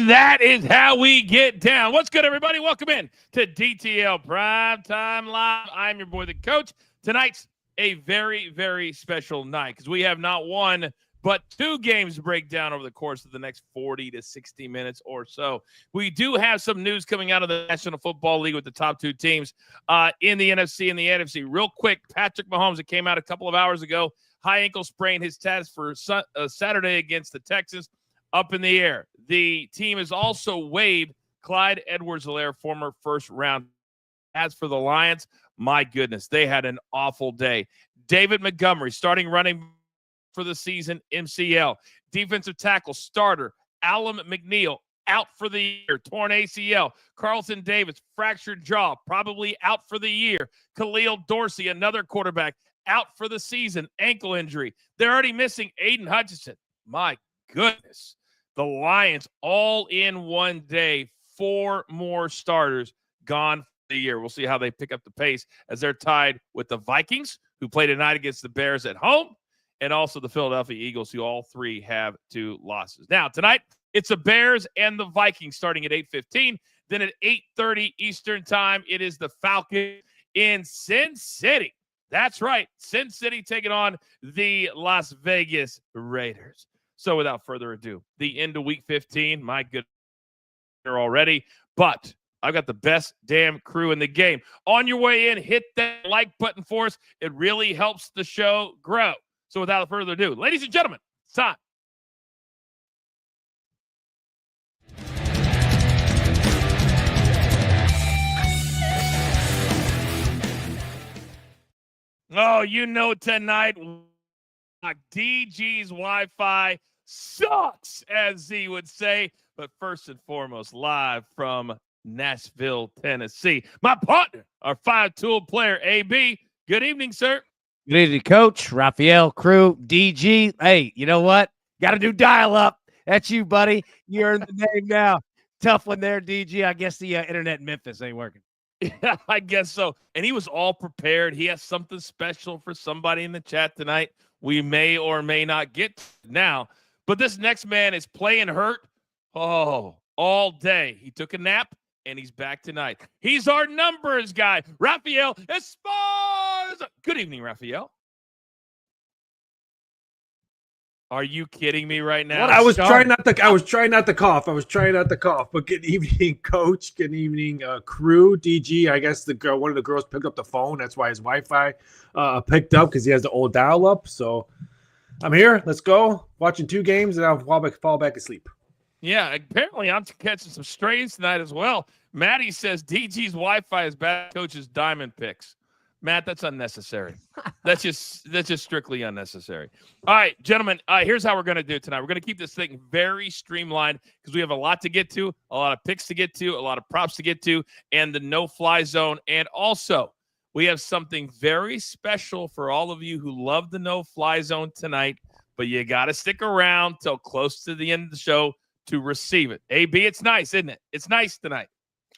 And that is how we get down. What's good, everybody? Welcome in to DTL Primetime Live. I'm your boy, the coach. Tonight's a very, very special night because we have not one, but two games to break down over the course of the next 40 to 60 minutes or so. We do have some news coming out of the National Football League with the top two teams in the NFC and the NFC. Real quick, Patrick Mahomes, it came out a couple of hours ago, high ankle sprain, his status for Saturday against the Texans up in the air. The team has also waived Clyde Edwards-Helaire, former first-round. As for the Lions, my goodness, they had an awful day. David Montgomery, starting running for the season, MCL. Defensive tackle starter, Alan McNeil, out for the year, torn ACL. Carlton Davis, fractured jaw, probably out for the year. Khalil Dorsey, another quarterback, out for the season, ankle injury. They're already missing Aiden Hutchinson. My goodness. The Lions all in one day, 4 more starters gone for the year. We'll see how they pick up the pace as they're tied with the Vikings, who play tonight against the Bears at home, and also the Philadelphia Eagles, who all three have 2 losses. Now, tonight, it's the Bears and the Vikings starting at 8:15. Then at 8:30 Eastern time, it is the Falcons in Sin City. That's right, Sin City taking on the Las Vegas Raiders. So without further ado, the end of week 15, my goodness, already, but I've got the best damn crew in the game. On your way in, hit that like button for us. It really helps the show grow. So without further ado, ladies and gentlemen, it's time. Oh, you know tonight, DG's Wi-Fi sucks, as Z would say. But first and foremost, live from Nashville, Tennessee, my partner, our 5-tool player, AB. Good evening, sir. Good evening, Coach. Raphael, crew, DG. Hey, you know what? Got to do dial-up. That's you, buddy. You earned the name now. Tough one there, DG. I guess the internet in Memphis ain't working. Yeah, I guess so. And he was all prepared. He has something special for somebody in the chat tonight. We may or may not get now. But this next man is playing hurt. Oh, all day. He took a nap, and he's back tonight. He's our numbers guy, Raphael Esparza. Good evening, Raphael. Are you kidding me right now? I was trying not to cough. But good evening, Coach. Good evening, crew. DG. I guess one of the girls picked up the phone. That's why his Wi-Fi picked up, because he has the old dial-up. So I'm here. Let's go. Watching 2 games, and I'll fall back asleep. Yeah, apparently I'm catching some strays tonight as well. Maddie says DG's Wi-Fi is bad. Coach's diamond picks. Matt, that's unnecessary. That's just strictly unnecessary. All right, gentlemen, here's how we're going to do it tonight. We're going to keep this thing very streamlined because we have a lot to get to, a lot of picks to get to, a lot of props to get to, and the no-fly zone. And also, we have something very special for all of you who love the no-fly zone tonight, but you got to stick around till close to the end of the show to receive it. AB, it's nice, isn't it? It's nice tonight.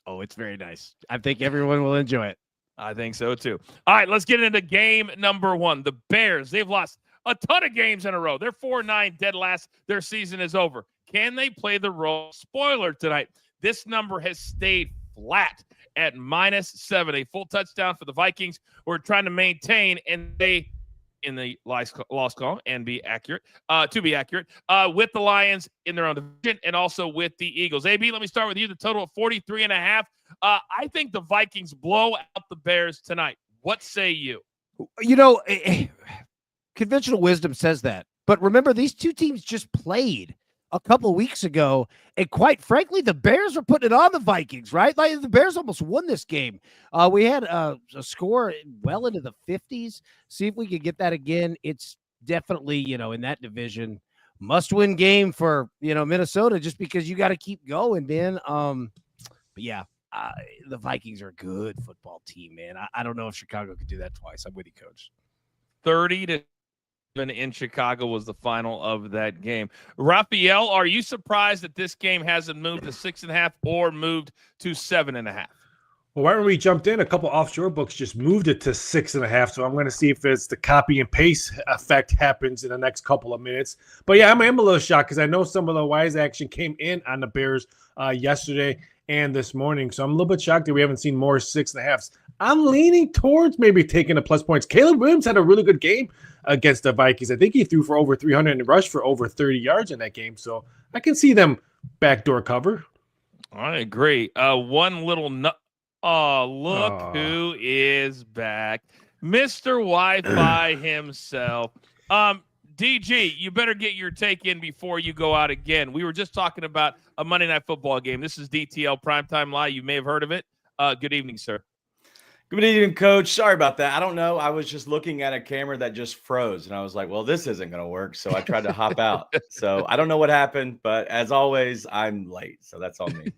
Oh, it's very nice. I think everyone will enjoy it. I think so, too. All right, let's get into game number 1. The Bears, they've lost a ton of games in a row. They're 4-9, dead last. Their season is over. Can they play the role? Spoiler tonight, this number has stayed flat at -7. A full touchdown for the Vikings. We're trying to maintain, and they, in the loss column, and be accurate, with the Lions in their own division and also with the Eagles. AB, let me start with you. The total of 43.5. I think the Vikings blow out the Bears tonight. What say you? You know, conventional wisdom says that. But remember, these two teams just played a couple weeks ago. And quite frankly, the Bears are putting it on the Vikings, right? Like, the Bears almost won this game. We had a score well into the 50s. See if we can get that again. It's definitely, in that division, must-win game for, Minnesota, just because you got to keep going, man. But yeah. The Vikings are a good football team, man. I don't know if Chicago could do that twice. I'm with you, Coach. 30-7 in Chicago was the final of that game. Raphael, are you surprised that this game hasn't moved to 6.5 or moved to 7.5? Well, right when we jumped in, a couple offshore books just moved it to 6.5. So I'm going to see if it's the copy and paste effect happens in the next couple of minutes. But yeah, I'm a little shocked because I know some of the wise action came in on the Bears yesterday and this morning. So I'm a little bit shocked that we haven't seen more 6.5s. I'm leaning towards maybe taking the plus points. Caleb Williams had a really good game against the Vikings. I think he threw for over 300 and rushed for over 30 yards in that game. So I can see them backdoor cover. I agree. One little oh, look who is back. Mr. Wi-Fi himself. DG, you better get your take in before you go out again. We were just talking about a Monday Night Football game. This is DTL Primetime Live. You may have heard of it. Good evening, sir. Good evening, Coach. Sorry about that. I don't know. I was just looking at a camera that just froze, and I was like, well, this isn't going to work. So I tried to hop out. So I don't know what happened, but as always, I'm late. So that's on me.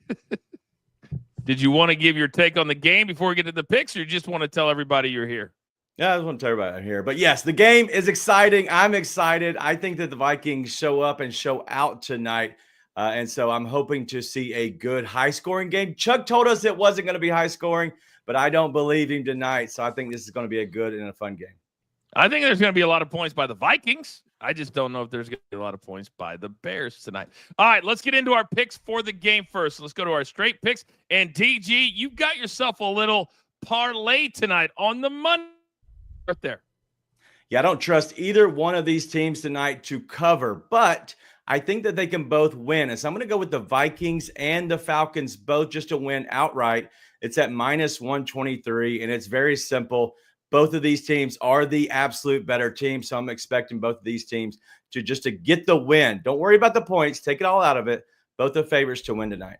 Did you want to give your take on the game before we get to the picks, or you just want to tell everybody you're here? Yeah, I just want to tell everybody I'm here. But yes, the game is exciting. I'm excited. I think that the Vikings show up and show out tonight. And so I'm hoping to see a good high-scoring game. Chuck told us it wasn't going to be high-scoring, but I don't believe him tonight. So I think this is going to be a good and a fun game. I think there's going to be a lot of points by the Vikings. I just don't know if there's going to be a lot of points by the Bears tonight. All right, let's get into our picks for the game first. Let's go to our straight picks. And DG, you got yourself a little parlay tonight on the Monday right there. Yeah, I don't trust either one of these teams tonight to cover, but I think that they can both win. And so I'm going to go with the Vikings and the Falcons both just to win outright. It's at -123, and it's very simple. Both of these teams are the absolute better team, so I'm expecting both of these teams to get the win. Don't worry about the points. Take it all out of it. Both the favorites to win tonight.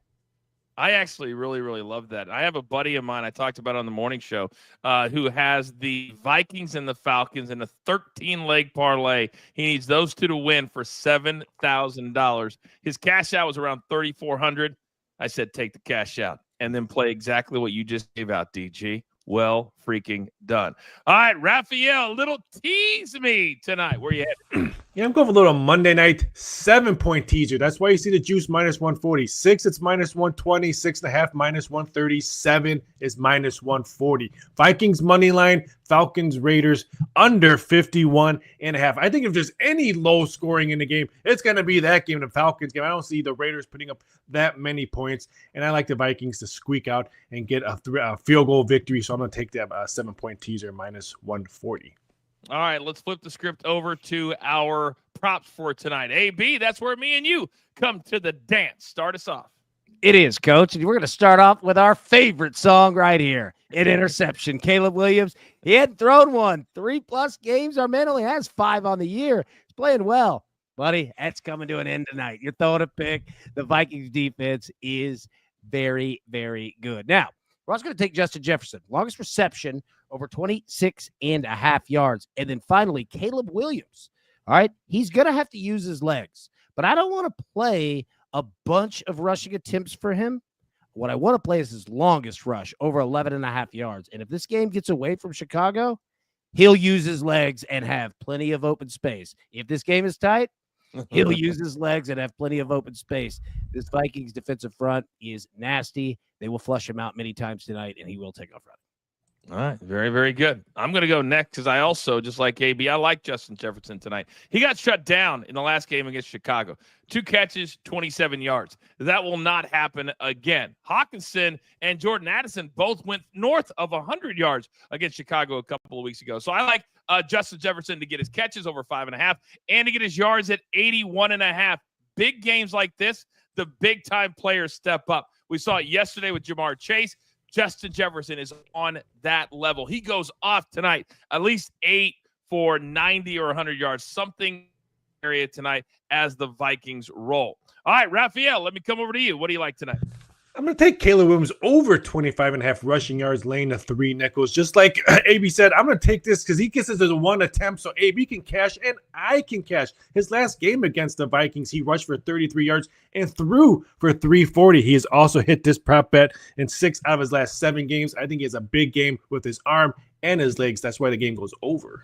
I actually really, really love that. I have a buddy of mine I talked about on the morning show who has the Vikings and the Falcons in a 13-leg parlay. He needs those two to win for $7,000. His cash out was around $3,400. I said take the cash out and then play exactly what you just gave out, DG. Well freaking done. All right, Raphael, a little tease me tonight. Where you headed? Yeah, I'm going for a little Monday night 7-point teaser. That's why you see the juice -140. 6, it's -120. 6.5, -130. 7 is -140. Vikings money line, Falcons, Raiders under 51.5. I think if there's any low scoring in the game, it's going to be that game, the Falcons game. I don't see the Raiders putting up that many points, and I like the Vikings to squeak out and get a field goal victory. So I'm going to take that 7-point teaser -140. All right, let's flip the script over to our props for tonight. AB, that's where me and you come to the dance. Start us off. It is, Coach. And we're going to start off with our favorite song right here, An Interception. Caleb Williams, he hadn't thrown one. 3+ games. Our man only has 5 on the year. He's playing well. Buddy, that's coming to an end tonight. You're throwing a pick. The Vikings defense is very, very good. Now, we're also going to take Justin Jefferson. Longest reception, over 26.5 yards. And then finally, Caleb Williams. All right, he's going to have to use his legs. But I don't want to play a bunch of rushing attempts for him. What I want to play is his longest rush, over 11.5 yards. And if this game gets away from Chicago, he'll use his legs and have plenty of open space. If this game is tight, he'll use his legs and have plenty of open space. This Vikings defensive front is nasty. They will flush him out many times tonight, and he will take off running. All right, very, very good. I'm going to go next because I also, just like AB, I like Justin Jefferson tonight. He got shut down in the last game against Chicago. 2 catches, 27 yards. That will not happen again. Hawkinson and Jordan Addison both went north of 100 yards against Chicago a couple of weeks ago. So I like Justin Jefferson to get his catches over 5.5 and to get his yards at 81.5. Big games like this, the big-time players step up. We saw it yesterday with Jamar Chase. Justin Jefferson is on that level. He goes off tonight, at least 8 for 90 or 100 yards, something area tonight as the Vikings roll. All right, Raphael, let me come over to you. What do you like tonight? I'm going to take Caleb Williams over 25.5 rushing yards, laying the 3 nickels. Just like AB said, I'm going to take this because he gets this as a 1 attempt, so AB can cash and I can cash. His last game against the Vikings, he rushed for 33 yards and threw for 340. He has also hit this prop bet in 6 out of his last 7 games. I think he has a big game with his arm and his legs. That's why the game goes over.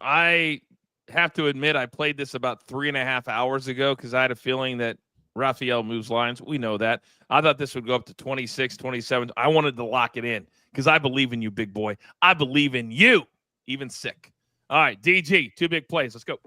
I have to admit I played this about 3.5 hours ago because I had a feeling that Raphael moves lines. We know that. I thought this would go up to 26, 27. I wanted to lock it in because I believe in you, big boy. I believe in you, even sick. All right, DG, 2 big plays. Let's go.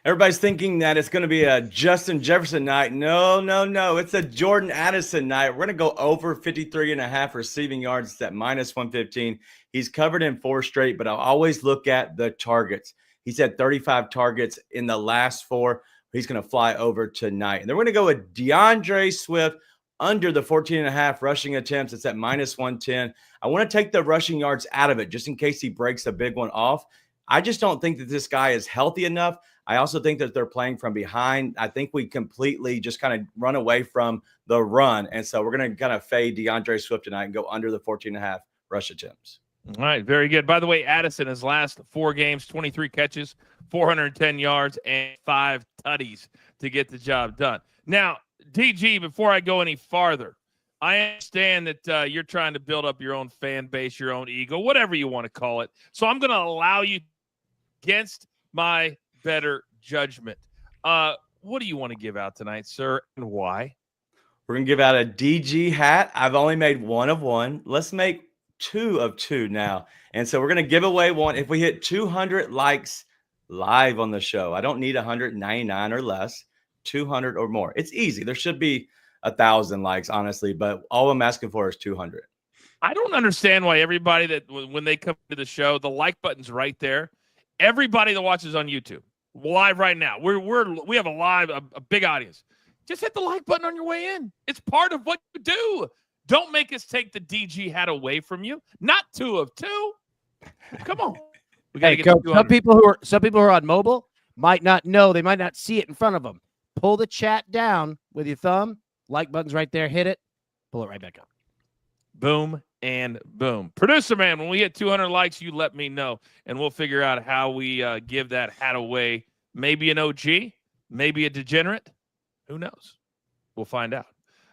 Everybody's thinking that it's going to be a Justin Jefferson night. No. It's a Jordan Addison night. We're going to go over 53.5 receiving yards. It's at minus 115. He's covered in 4 straight, but I'll always look at the targets. He's had 35 targets in the last 4. He's going to fly over tonight. And then we're going to go with DeAndre Swift under the 14.5 rushing attempts. It's at minus 110. I want to take the rushing yards out of it just in case he breaks a big one off. I just don't think that this guy is healthy enough. I also think that they're playing from behind. I think we completely just kind of run away from the run. And so we're going to kind of fade DeAndre Swift tonight and go under the 14.5 rush attempts. All right, very good. By the way, Addison, his last 4 games, 23 catches, 410 yards, and 5 tutties to get the job done. Now, DG, before I go any farther, I understand that you're trying to build up your own fan base, your own ego, whatever you want to call it. So I'm going to allow you against my better judgment. What do you want to give out tonight, sir, and why? We're going to give out a DG hat. I've only made 1 of 1. Let's make 2 of 2 now. And so we're going to give away 1. If we hit 200 likes live on the show, I don't need 199 or less, 200 or more. It's easy. There should be 1,000 likes, honestly, but all I'm asking for is 200. I don't understand why everybody that when they come to the show, the like button's right there. Everybody that watches on YouTube live right now, we have a big audience. Just hit the like button on your way in. It's part of what you do. Don't make us take the DG hat away from you. Not 2 of 2. Come on. We gotta get Coach, some people who are on mobile might not know. They might not see it in front of them. Pull the chat down with your thumb. Like button's right there. Hit it. Pull it right back up. Boom and boom. Producer man, when we hit 200 likes, you let me know, and we'll figure out how we give that hat away. Maybe an OG, maybe a degenerate. Who knows? We'll find out.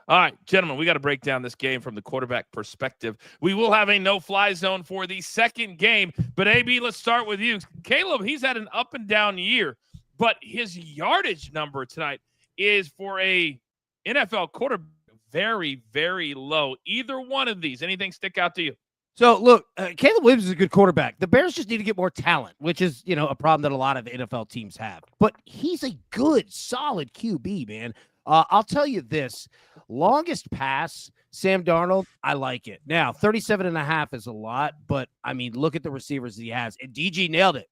All right, gentlemen, we got to break down this game from the quarterback perspective. We will have a no-fly zone for the second game, but AB, let's start with you. Caleb, he's had an up and down year, but his yardage number tonight is for a NFL quarterback very, very low. Either one of these, anything stick out to you? So, look, Caleb Williams is a good quarterback. The Bears just need to get more talent, which is, a problem that a lot of NFL teams have. But he's a good, solid QB, man. I'll tell you this. Longest pass, Sam Darnold, I like it. Now, 37.5 is a lot, but, look at the receivers he has. And DG nailed it.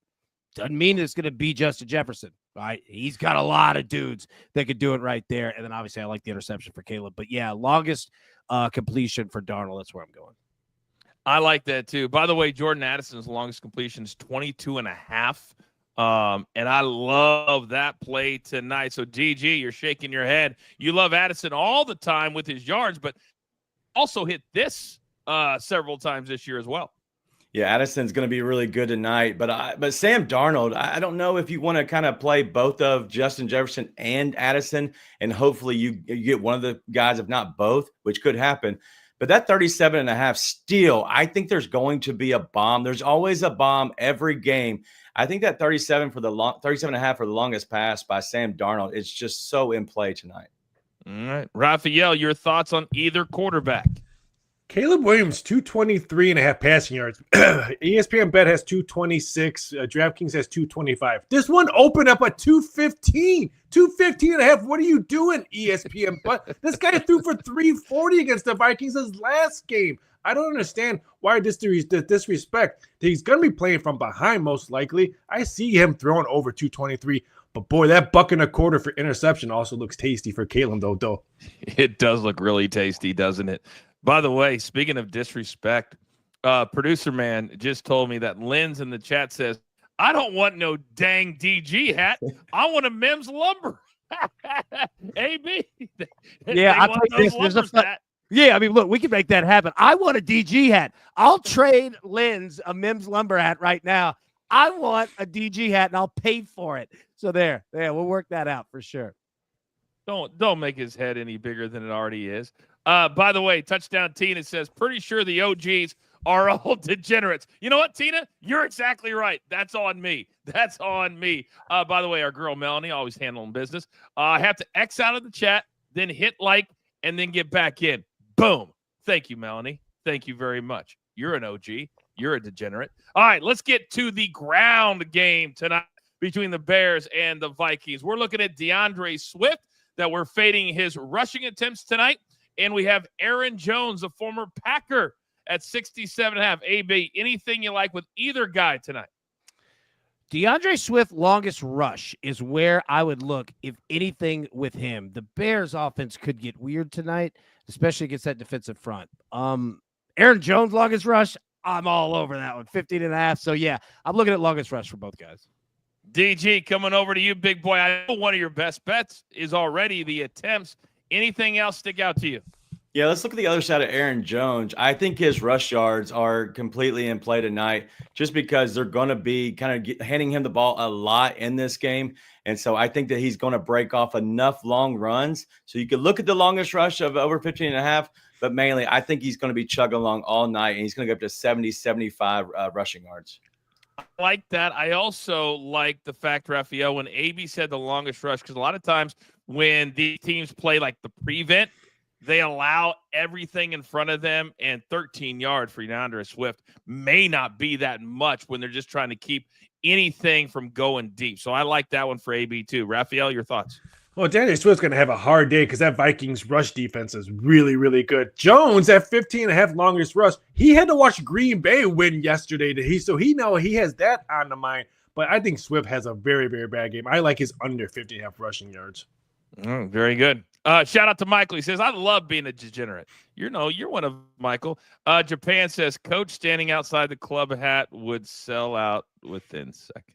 Doesn't mean it's going to be Justin Jefferson, right? He's got a lot of dudes that could do it right there. And then, obviously, I like the interception for Caleb. But, yeah, longest completion for Darnold. That's where I'm going. I like that, too. By the way, Jordan Addison's longest completion is 22.5. And I love that play tonight. So, DG, you're shaking your head. You love Addison all the time with his yards, but also hit this several times this year as well. Yeah, Addison's going to be really good tonight. But Sam Darnold, I don't know if you want to kind of play both of Justin Jefferson and Addison, and hopefully you get one of the guys, if not both, which could happen. But that 37.5 still, I think there's going to be a bomb. There's always a bomb every game. I think that 37.5 for the longest pass by Sam Darnold is just so in play tonight. All right. Raphael, your thoughts on either quarterback? Caleb Williams, 223.5 passing yards. ESPN Bet has 226. DraftKings has 225. This one opened up at 215. 215.5. What are you doing, ESPN? But this guy threw for 340 against the Vikings his last game. I don't understand why this disrespect. He's going to be playing from behind most likely. I see him throwing over 223. But, boy, that buck and a quarter for interception also looks tasty for Caleb, though. It does look really tasty, doesn't it? By the way, speaking of disrespect, producer man just told me that Lynn's in the chat says, I don't want no dang DG hat. I want a Mims lumber. AB. Yeah, I'll tell you this. Look, we can make that happen. I want a DG hat. I'll trade Lynn's a Mims lumber hat right now. I want a DG hat, and I'll pay for it. So there, we'll work that out for sure. Don't make his head any bigger than it already is. By the way, Touchdown Tina says, pretty sure the OGs are all degenerates. You know what, Tina? You're exactly right. That's on me. By the way, our girl Melanie, always handling business. I have to X out of the chat. then hit like, and then get back in. Boom. Thank you, Melanie. Thank you very much. You're an OG. You're a degenerate. All right, let's get to the ground game tonight between the Bears and the Vikings. We're looking at DeAndre Swift, that we're fading his rushing attempts tonight. And we have Aaron Jones, a former Packer, at 67.5. AB, anything you like with either guy tonight? DeAndre Swift, longest rush is where I would look, if anything, with him. The Bears offense could get weird tonight, especially against that defensive front. Aaron Jones, longest rush, I'm all over that one, 15.5. So, yeah, I'm looking at longest rush for both guys. DG, coming over to you, big boy. I know one of your best bets is already the attempts. Anything else stick out to you? Yeah, let's look at the other side of Aaron Jones. I think his rush yards are completely in play tonight just because they're going to be kind of handing him the ball a lot in this game. And so I think that he's going to break off enough long runs. So you could look at the longest rush of over 15.5, but mainly I think he's going to be chugging along all night, and he's going to go up to 70, 75 rushing yards. I like that. I also like the fact, Raphael, when AB said the longest rush, because a lot of times when these teams play like the prevent, they allow everything in front of them, and 13 yards for DeAndre Swift may not be that much when they're just trying to keep anything from going deep. So I like that one for AB too. Raphael, your thoughts? Well, DeAndre Swift's going to have a hard day because that Vikings rush defense is really, really good. Jones at 15.5 longest rush. He had to watch Green Bay win yesterday. So he has that on the mind. But I think Swift has a very, very bad game. I like his under 15.5 rushing yards. Very good. Shout out to Michael. He says, I love being a degenerate. You're one of Michael. Japan says, Coach standing outside the club hat would sell out within seconds.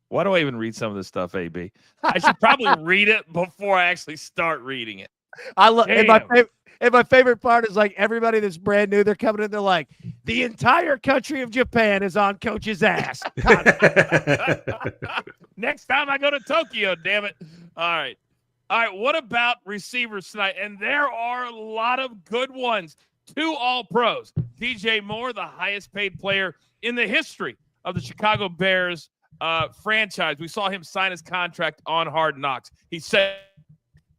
Why do I even read some of this stuff, AB? I should probably read it before I actually start reading it. I love. And my favorite part is like everybody that's brand new, they're coming in. They're like, the entire country of Japan is on Coach's ass. Next time I go to Tokyo, damn it. All right. What about receivers tonight? And there are a lot of good ones. 2 All-Pros. DJ Moore, the highest paid player in the history of the Chicago Bears franchise. We saw him sign his contract on Hard Knocks. He said,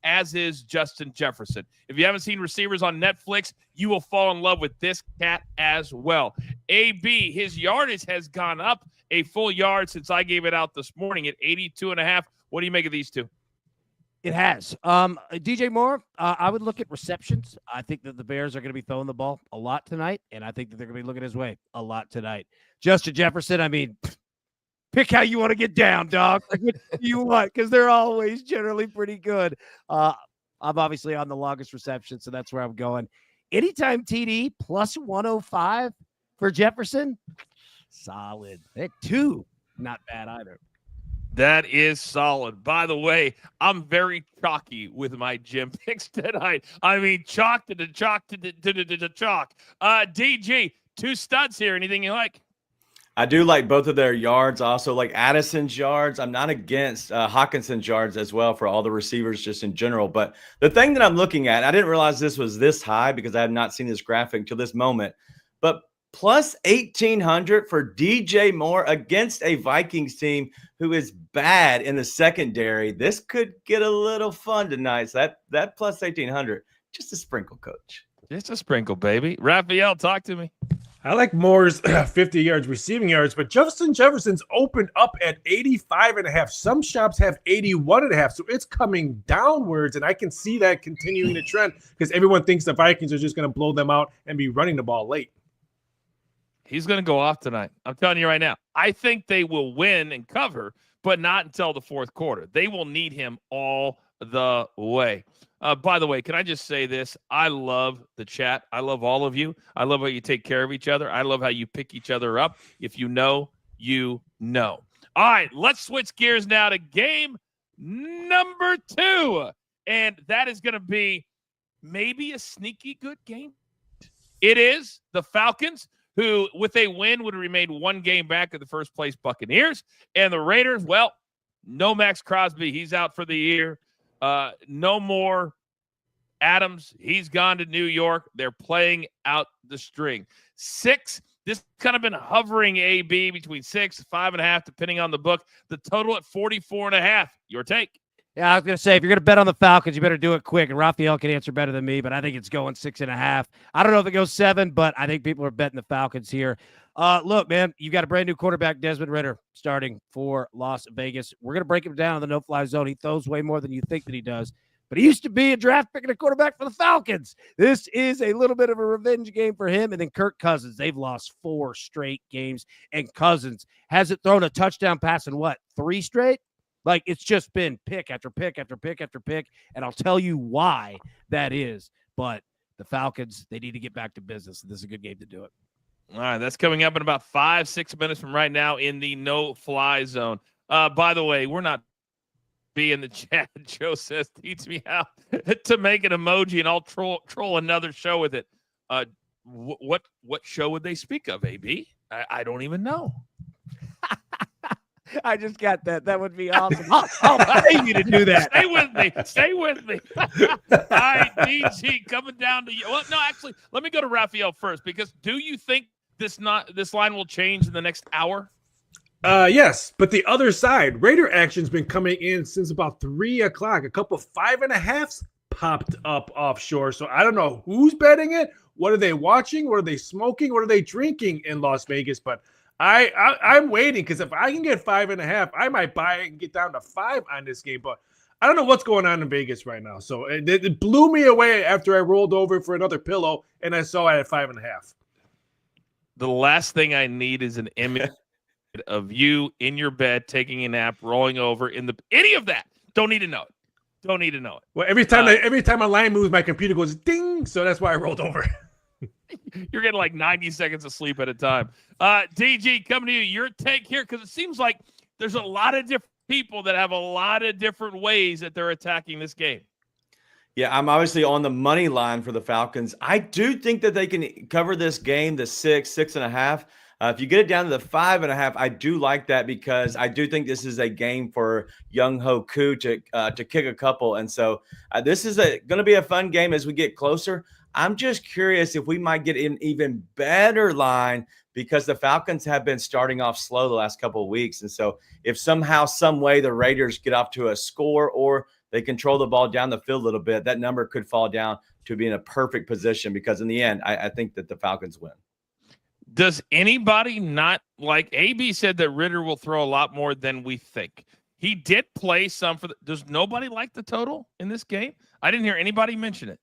as is Justin Jefferson. If you haven't seen Receivers on Netflix, you will fall in love with this cat as well. AB, his yardage has gone up a full yard since I gave it out this morning at 82.5. What do you make of these two? It has. DJ Moore, I would look at receptions. I think that the Bears are going to be throwing the ball a lot tonight, and I think that they're going to be looking his way a lot tonight. Justin Jefferson, I mean, pick how you want to get down, dog. Like, what you want, because they're always generally pretty good. I'm obviously on the longest reception, so that's where I'm going. Anytime TD plus 105 for Jefferson, solid. At 2, not bad either. That is solid. By the way, I'm very chalky with my gym picks tonight. I mean, chalk to chalk. DG, 2 studs here. Anything you like? I do like both of their yards. I also like Addison's yards. I'm not against Hawkinson's yards as well for all the receivers just in general. But the thing that I'm looking at, I didn't realize this was this high because I have not seen this graphic until this moment. But plus 1,800 for DJ Moore against a Vikings team who is bad in the secondary. This could get a little fun tonight. So that plus 1,800, just a sprinkle, Coach. Just a sprinkle, baby. Raphael, talk to me. I like Moore's 50 yards receiving yards, but Justin Jefferson's opened up at 85.5. Some shops have 81.5, so it's coming downwards, and I can see that continuing the trend because everyone thinks the Vikings are just going to blow them out and be running the ball late. He's going to go off tonight. I'm telling you right now. I think they will win and cover, but not until the fourth quarter. They will need him all the way. By the way, can I just say this? I love the chat. I love all of you. I love how you take care of each other. I love how you pick each other up. If you know, you know. All right, let's switch gears now to game number 2. And that is going to be maybe a sneaky good game. It is the Falcons, who with a win would have remained 1 game back of the first place Buccaneers. And the Raiders, well, no Max Crosby. He's out for the year. No more Adams. He's gone to New York. They're playing out the string. 6. This kind of been hovering AB between 6, 5.5, depending on the book. The total at 44.5. Your take? Yeah, I was going to say, if you're going to bet on the Falcons, you better do it quick. And Raphael can answer better than me, but I think it's going 6.5. I don't know if it goes 7, but I think people are betting the Falcons here. Look, man, you've got a brand new quarterback, Desmond Ridder, starting for Las Vegas. We're going to break him down in the no-fly zone. He throws way more than you think that he does. But he used to be a draft pick and a quarterback for the Falcons. This is a little bit of a revenge game for him. And then Kirk Cousins, they've lost 4 straight games. And Cousins hasn't thrown a touchdown pass in, 3 straight? Like, it's just been pick after pick after pick after pick, and I'll tell you why that is. But the Falcons, they need to get back to business. This is a good game to do it. All right, that's coming up in about 5-6 minutes from right now in the no-fly zone. By the way, we're not be in the chat. Joe says, teach me how to make an emoji, and I'll troll another show with it. What show would they speak of, AB? I don't even know. I just got that. That would be awesome. I'll pay you to do that. Stay with me. All right, DG, coming down to you. Well, no, actually, let me go to Raphael first, because do you think this line will change in the next hour? Yes, but the other side, Raider action's been coming in since about 3 o'clock. A couple 5.5s popped up offshore. So I don't know who's betting it. What are they watching? What are they smoking? What are they drinking in Las Vegas? But I'm waiting, because if I can get 5.5, I might buy it and get down to 5 on this game. But I don't know what's going on in Vegas right now. So it blew me away after I rolled over for another pillow and I saw I had 5.5. The last thing I need is an image of you in your bed, taking a nap, rolling over any of that. Don't need to know it. Don't need to know it. Well, every time a line moves, my computer goes ding. So that's why I rolled over. You're getting like 90 seconds of sleep at a time. DG, coming to you, your take here, because it seems like there's a lot of different people that have a lot of different ways that they're attacking this game. Yeah, I'm obviously on the money line for the Falcons. I do think that they can cover this game, the 6.5. If you get it down to the 5.5, I do like that, because I do think this is a game for Young Ho Koo to kick a couple. And so this is going to be a fun game as we get closer. I'm just curious if we might get an even better line, because the Falcons have been starting off slow the last couple of weeks. And so if somehow, some way the Raiders get off to a score or they control the ball down the field a little bit, that number could fall down to be in a perfect position, because in the end, I think that the Falcons win. Does anybody not like AB said that Ridder will throw a lot more than we think? He did play some does nobody like the total in this game? I didn't hear anybody mention it.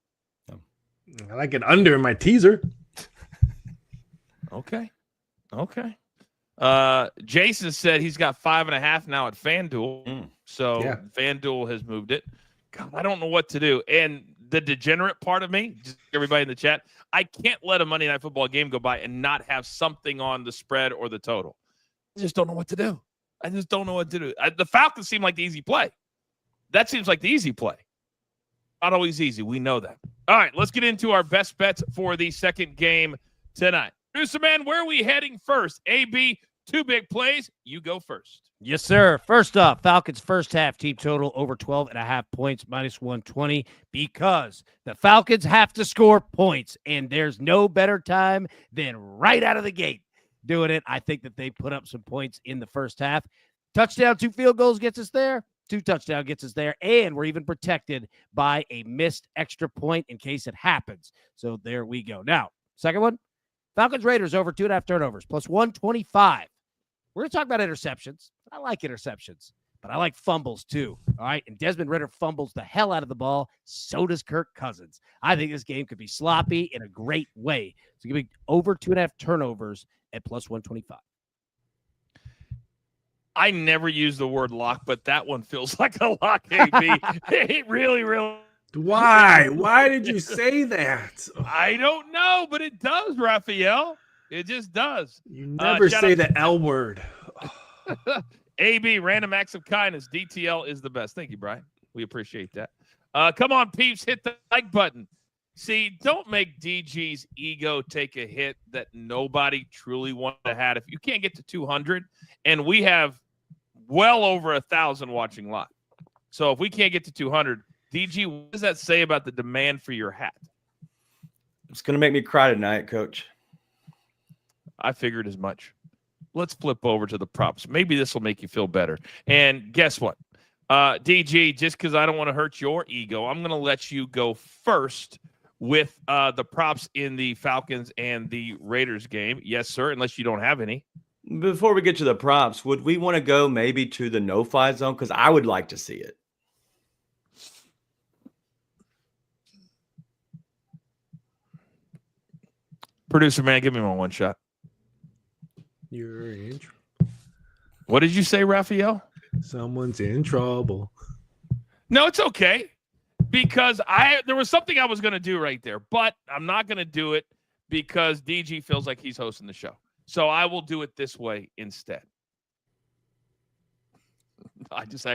I like it under in my teaser. Okay. Jason said he's got 5.5 now at FanDuel. So yeah. FanDuel has moved it. God, I don't know what to do. And the degenerate part of me, just everybody in the chat, I can't let a Monday Night Football game go by and not have something on the spread or the total. I just don't know what to do. The Falcons seem like the easy play. That seems like the easy play. Not always easy. We know that. All right, let's get into our best bets for the second game tonight. Producer man, where are we heading first? AB, 2 big plays. You go first. Yes, sir. First up, Falcons first half team total over 12.5 points, -120, because the Falcons have to score points, and there's no better time than right out of the gate doing it. I think that they put up some points in the first half. Touchdown, 2 field goals gets us there. 2 touchdown gets us there, and we're even protected by a missed extra point in case it happens. So there we go. Now, second one, Falcons Raiders over 2.5 turnovers, +125. We're going to talk about interceptions. I like interceptions, but I like fumbles too. All right. And Desmond Ridder fumbles the hell out of the ball. So does Kirk Cousins. I think this game could be sloppy in a great way. So give me over 2.5 turnovers at +125. I never use the word lock, but that one feels like a lock, AB. It really. Why? Why did you say that? I don't know, but it does, Raphael. It just does. You never say the L word. AB, random acts of kindness. DTL is the best. Thank you, Brian. We appreciate that. Come on, peeps, hit the like button. See, don't make DG's ego take a hit that nobody truly wanted to have. If you can't get to 200, and we have well over 1,000 watching live. So if we can't get to 200, DG, what does that say about the demand for your hat? It's going to make me cry tonight, Coach. I figured as much. Let's flip over to the props. Maybe this will make you feel better. And guess what? DG, just because I don't want to hurt your ego, I'm going to let you go first with the props in the Falcons and the Raiders game. Yes, sir, unless you don't have any. Before we get to the props, would we want to go maybe to the no-fly zone? Because I would like to see it. Producer man, give me my one shot. You're in trouble. What did you say, Raphael? Someone's in trouble. No, it's okay. Because there was something I was going to do right there, but I'm not going to do it because DG feels like he's hosting the show. So I will do it this way instead. I just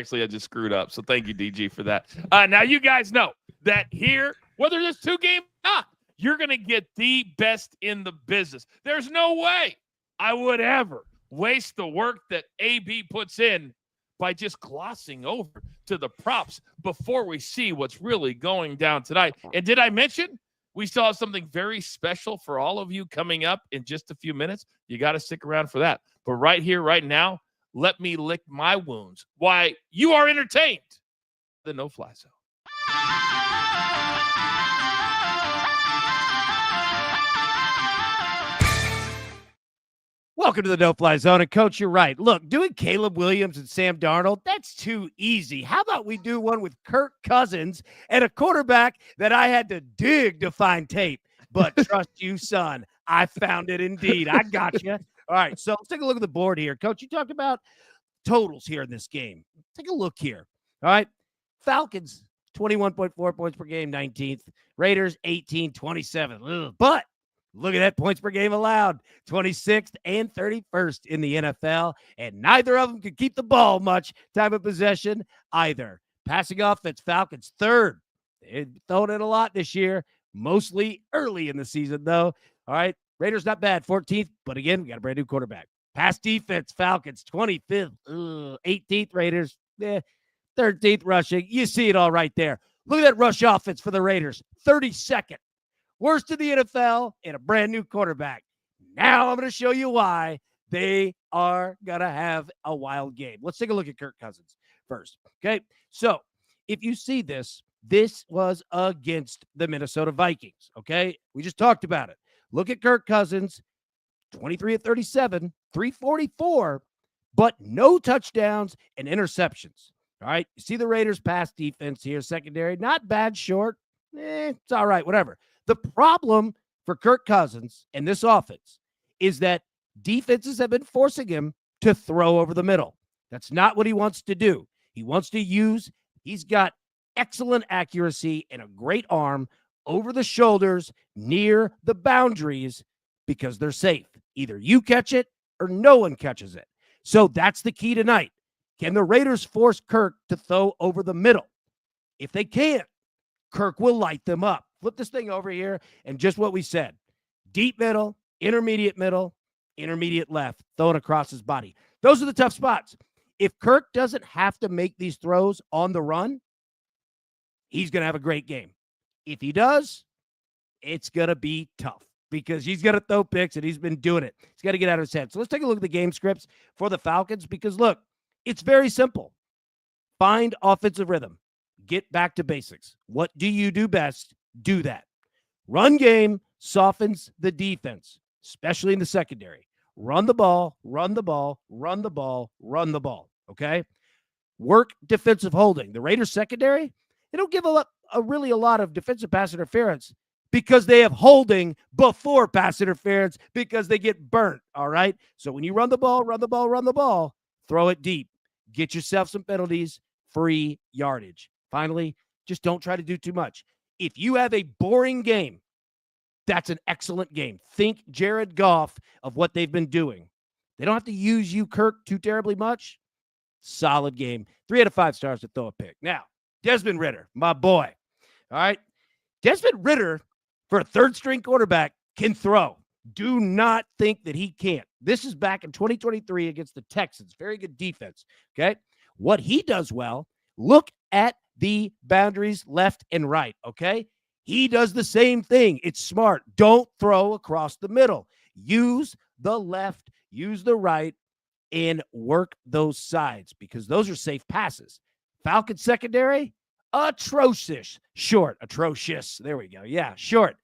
screwed up. So thank you, DG, for that. Now you guys know that here, whether there's 2 games or not, you're going to get the best in the business. There's no way I would ever waste the work that AB puts in by just glossing over to the props before we see what's really going down tonight. And did I mention we still have something very special for all of you coming up in just a few minutes? You got to stick around for that. But right here, right now, let me lick my wounds. Why you are entertained. The no-fly zone. Welcome to the No-Fly Zone. And, Coach, you're right. Look, doing Caleb Williams and Sam Darnold, that's too easy. How about we do one with Kirk Cousins and a quarterback that I had to dig to find tape? But trust you, son, I found it indeed. I got you. All right, so let's take a look at the board here. Coach, you talked about totals here in this game. Take a look here. All right, Falcons, 21.4 points per game, 19th. Raiders, 18, 27. Ugh. But look at that, points per game allowed, 26th and 31st in the NFL, and neither of them could keep the ball much time of possession either. Passing offense, Falcons third. They've thrown it a lot this year, mostly early in the season, though. All right, Raiders not bad, 14th, but again, we got a brand new quarterback. Pass defense, Falcons 25th, 18th Raiders, 13th rushing. You see it all right there. Look at that rush offense for the Raiders, 32nd. Worst in the NFL and a brand new quarterback. Now I'm going to show you why they are going to have a wild game. Let's take a look at Kirk Cousins first. Okay. So if you see this was against the Minnesota Vikings. Okay. We just talked about it. Look at Kirk Cousins, 23 of 37, 344, but no touchdowns and interceptions. All right. You see the Raiders pass defense here, secondary, not bad, short. It's all right, whatever. The problem for Kirk Cousins and this offense is that defenses have been forcing him to throw over the middle. That's not what he wants to do. He wants to he's got excellent accuracy and a great arm over the shoulders near the boundaries because they're safe. Either you catch it or no one catches it. So that's the key tonight. Can the Raiders force Kirk to throw over the middle? If they can't, Kirk will light them up. Flip this thing over here, and just what we said. Deep middle, intermediate left, throwing across his body. Those are the tough spots. If Kirk doesn't have to make these throws on the run, he's going to have a great game. If he does, it's going to be tough because he's going to throw picks, and he's been doing it. He's got to get out of his head. So let's take a look at the game scripts for the Falcons because, look, it's very simple. Find offensive rhythm. Get back to basics. What do you do best? Do that. Run game softens the defense, especially in the secondary. Run the ball, run the ball, run the ball, run the ball. Okay? Work defensive holding. The Raiders secondary, they don't give a lot of defensive pass interference because they have holding before pass interference because they get burnt. All right? So when you run the ball, run the ball, run the ball, throw it deep. Get yourself some penalties, free yardage. Finally, just don't try to do too much. If you have a boring game, that's an excellent game. Think Jared Goff of what they've been doing. They don't have to use you, Kirk, too terribly much. Solid game. 3 out of 5 stars to throw a pick. Now, Desmond Ridder, my boy. All right. Desmond Ridder, for a third-string quarterback, can throw. Do not think that he can't. This is back in 2023 against the Texans. Very good defense. Okay. What he does well, look at the boundaries left and right, okay? He does the same thing. It's smart. Don't throw across the middle. Use the left, use the right, and work those sides because those are safe passes. Falcons secondary, atrocious. Short, atrocious. There we go. Yeah, short.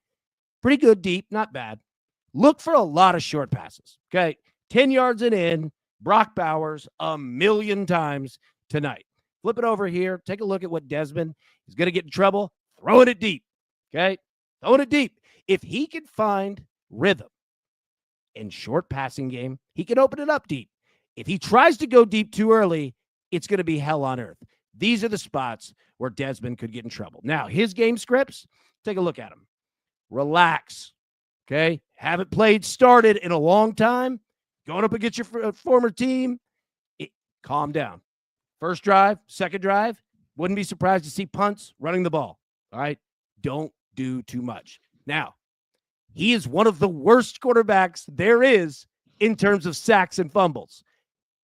Pretty good deep, not bad. Look for a lot of short passes, okay? 10 yards and in, Brock Bowers a million times tonight. Flip it over here. Take a look at what Desmond is going to get in trouble. Throwing it deep, okay? Throwing it deep. If he can find rhythm in short passing game, he can open it up deep. If he tries to go deep too early, it's going to be hell on earth. These are the spots where Desmond could get in trouble. Now, his game scripts, take a look at them. Relax, okay? Haven't started in a long time. Going up against your former team, calm down. First drive, second drive, wouldn't be surprised to see punts running the ball, all right? Don't do too much. Now, he is one of the worst quarterbacks there is in terms of sacks and fumbles.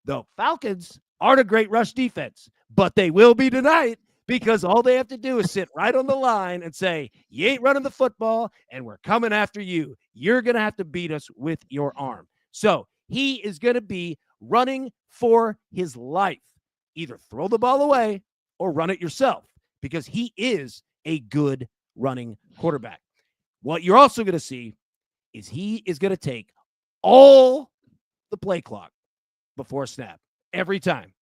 The Falcons aren't a great rush defense, but they will be tonight because all they have to do is sit right on the line and say, you ain't running the football, and we're coming after you. You're going to have to beat us with your arm. So he is going to be running for his life. Either throw the ball away or run it yourself because he is a good running quarterback. What you're also going to see is he is going to take all the play clock before snap every time.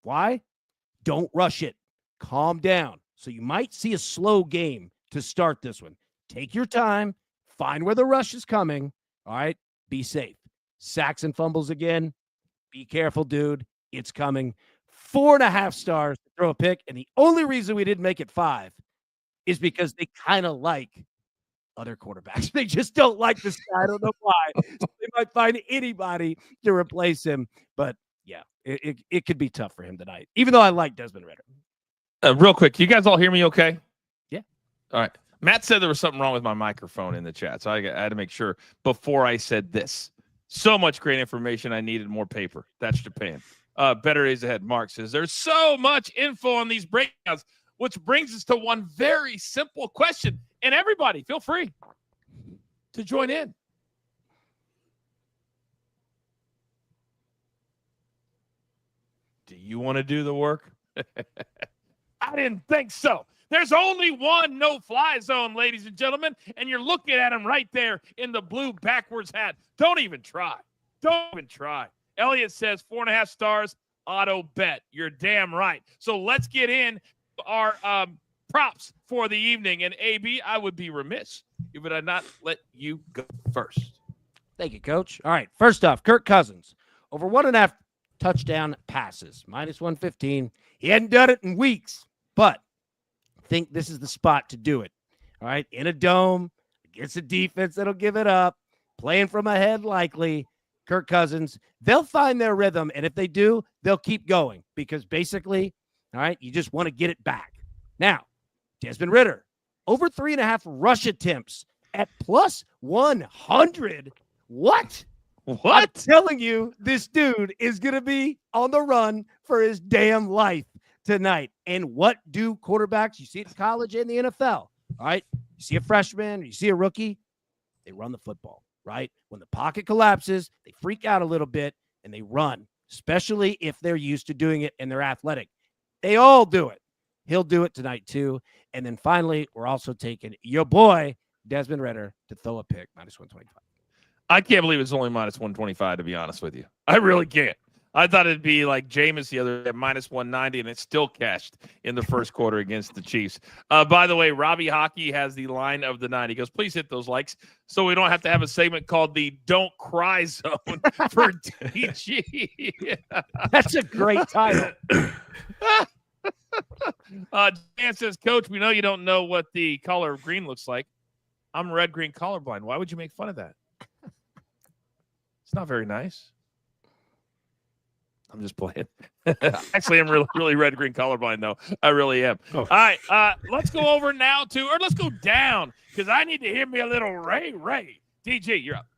Why? Don't rush it. Calm down. So you might see a slow game to start this one. Take your time. Find where the rush is coming. All right? Be safe. Sacks and fumbles again. Be careful, dude. It's coming. 4.5 stars to throw a pick. And the only reason we didn't make it 5 is because they kind of like other quarterbacks. They just don't like this guy. I don't know why. So they might find anybody to replace him. But yeah, it could be tough for him tonight, even though I like Desmond Ridder. Real quick, you guys all hear me okay? Yeah. All right. Matt said there was something wrong with my microphone in the chat, so I had to make sure before I said this. So much great information, I needed more paper. That's Japan. Better days ahead. Mark says there's so much info on these breakdowns, which brings us to one very simple question. And everybody, feel free to join in. Do you want to do the work? I didn't think so. There's only one no-fly zone, ladies and gentlemen, and you're looking at him right there in the blue backwards hat. Don't even try. Don't even try. Elliot says 4.5 stars, auto bet. You're damn right. So let's get in our props for the evening. And, AB, I would be remiss if I not let you go first. Thank you, Coach. All right, first off, Kirk Cousins, over 1.5 touchdown passes, -115. He hadn't done it in weeks, but I think this is the spot to do it. All right, in a dome, against a defense that'll give it up, playing from ahead likely. Kirk Cousins, they'll find their rhythm, and if they do, they'll keep going because basically, all right, you just want to get it back. Now, Desmond Ridder, over 3.5 rush attempts at +100. What? I'm telling you, this dude is going to be on the run for his damn life tonight. And what do quarterbacks, you see it in college and the NFL, all right? You see a freshman, or you see a rookie, they run the football, right? When the pocket collapses, they freak out a little bit and they run, especially if they're used to doing it and they're athletic. They all do it. He'll do it tonight too. And then finally, we're also taking your boy, Desmond Ridder, to throw a pick, -125. I can't believe it's only -125, to be honest with you. I really can't. I thought it'd be like Jameis the other day, -190, and it still cashed in the first quarter against the Chiefs. By the way, Robbie Hockey has the line of the night. He goes, please hit those likes so we don't have to have a segment called the Don't Cry Zone for DG. That's a great title. Dan says, Coach, we know you don't know what the color of green looks like. I'm red-green colorblind. Why would you make fun of that? It's not very nice. I'm just playing. Actually, I'm really red-green colorblind, though. I really am. Oh. All right, let's go over now let's go down, because I need to hear me a little Ray. DG, you're up.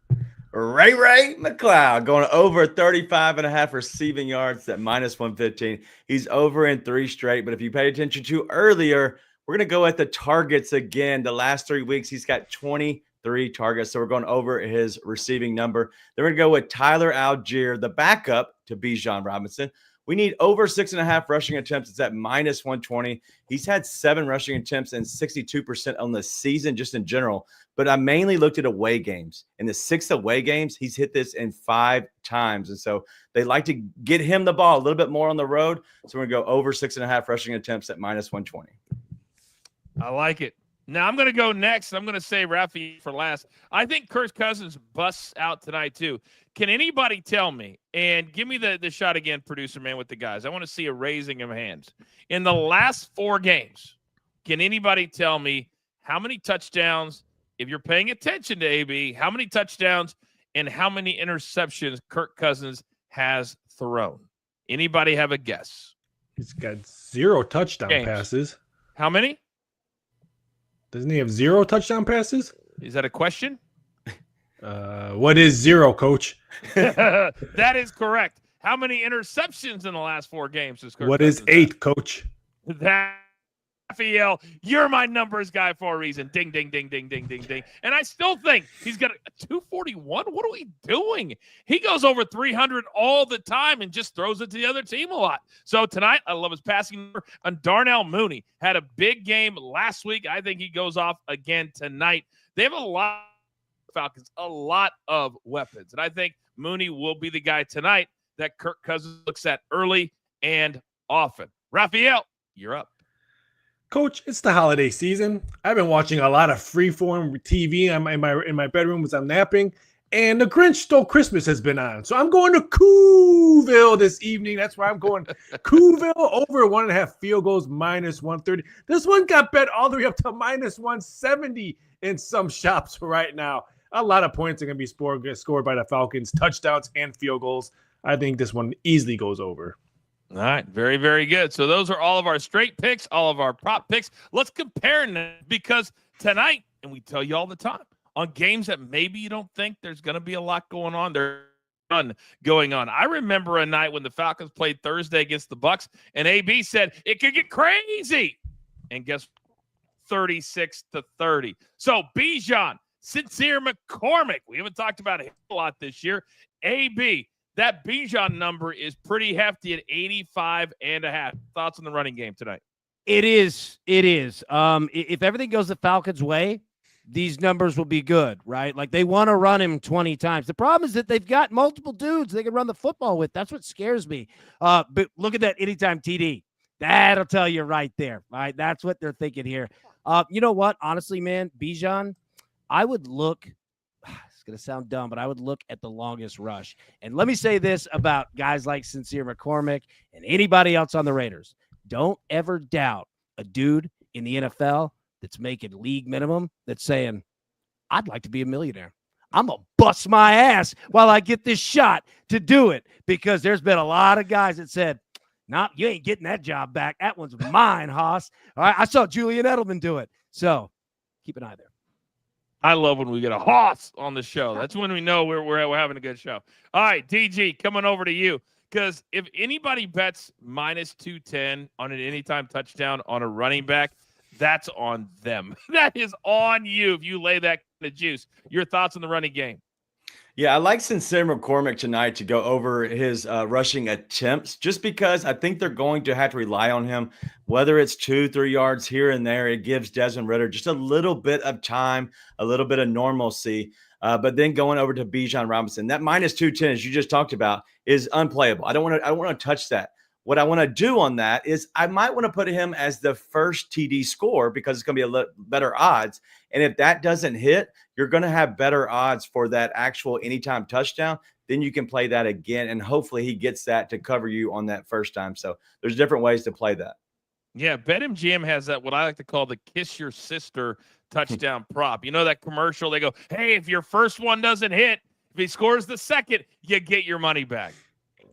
Ray McLeod going over 35.5 receiving yards at -115. He's over in 3 straight, but if you paid attention to earlier, we're going to go at the targets again. The last 3 weeks, he's got 23 targets, so we're going over his receiving number. Then we're going to go with Tyler Algier, the backup to Bijan Robinson, We need over 6.5 rushing attempts. It's at minus 120. He's had 7 rushing attempts and 62% on the season just in general. But I mainly looked at away games. In the 6 away games, he's hit this in 5 times. And so they like to get him the ball a little bit more on the road. So we're going to go over 6.5 rushing attempts at minus 120. I like it. Now I'm going to go next. I'm going to say Rafi for last. I think Kirk Cousins busts out tonight too. Can anybody tell me, and give me the shot again, producer man, with the guys. I want to see a raising of hands. In the last 4 games, can anybody tell me how many touchdowns, if you're paying attention to AB, how many touchdowns and how many interceptions Kirk Cousins has thrown? Anybody have a guess? He's got 0 touchdown passes. How many? Doesn't he have 0 touchdown passes? Is that a question? What is 0, coach? That is correct. How many interceptions in the last 4 games is Kirk What Cousins is 8, coach? That, Raphael, you're my numbers guy for a reason. Ding, ding, ding, ding, ding, ding, ding. And I still think he's got a 241. What are we doing? He goes over 300 all the time and just throws it to the other team a lot. So tonight, I love his passing. And Darnell Mooney had a big game last week. I think he goes off again tonight. They have a lot of Falcons, a lot of weapons. And I think Mooney will be the guy tonight that Kirk Cousins looks at early and often. Raphael, you're up. Coach, it's the holiday season. I've been watching a lot of freeform TV in my bedroom as I'm napping, and The Grinch Stole Christmas has been on. So I'm going to Cooville this evening. That's where I'm going. Cooville over 1.5 field goals, minus 130. This one got bet all the way up to minus 170 in some shops right now. A lot of points are going to be scored by the Falcons, touchdowns and field goals. I think this one easily goes over. All right. Very, very good. So those are all of our straight picks, all of our prop picks. Let's compare them because tonight, and we tell you all the time, on games that maybe you don't think there's going to be a lot going on, there's none going on. I remember a night when the Falcons played Thursday against the Bucs, and AB said it could get crazy. And guess what? 36-30. So Bijan, Sincere McCormick, we haven't talked about him a lot this year. AB, that Bijan number is pretty hefty at 85.5. Thoughts on the running game tonight? It is. If everything goes the Falcons' way, these numbers will be good, right? Like they want to run him 20 times. The problem is that they've got multiple dudes they can run the football with. That's what scares me. But look at that anytime TD. That'll tell you right there, right? That's what they're thinking here. You know what? Honestly, man, Bijan, I would look – it's going to sound dumb, but I would look at the longest rush. And let me say this about guys like Sincere McCormick and anybody else on the Raiders. Don't ever doubt a dude in the NFL that's making league minimum that's saying, I'd like to be a millionaire. I'm going to bust my ass while I get this shot to do it, because there's been a lot of guys that said, nah, you ain't getting that job back. That one's mine, Haas. All right, I saw Julian Edelman do it. So keep an eye there. I love when we get a hoss on the show. That's when we know we're having a good show. All right, DG, coming over to you. Because if anybody bets minus 210 on an anytime touchdown on a running back, that's on them. That is on you if you lay that kind of juice. Your thoughts on the running game? Yeah, I like Sincere McCormick tonight to go over his rushing attempts, just because I think they're going to have to rely on him, whether it's 2-3 yards here and there. It gives Desmond Ridder just a little bit of time, a little bit of normalcy. But then going over to Bijan Robinson, that minus 210, as you just talked about, is unplayable. I don't want to touch that. What I want to do on that is I might want to put him as the first TD score because it's going to be a little better odds. And if that doesn't hit, you're going to have better odds for that actual anytime touchdown. Then you can play that again, and hopefully he gets that to cover you on that first time. So there's different ways to play that. Yeah, BetMGM has that, what I like to call the kiss your sister touchdown prop. You know that commercial? They go, hey, if your first one doesn't hit, if he scores the second, you get your money back.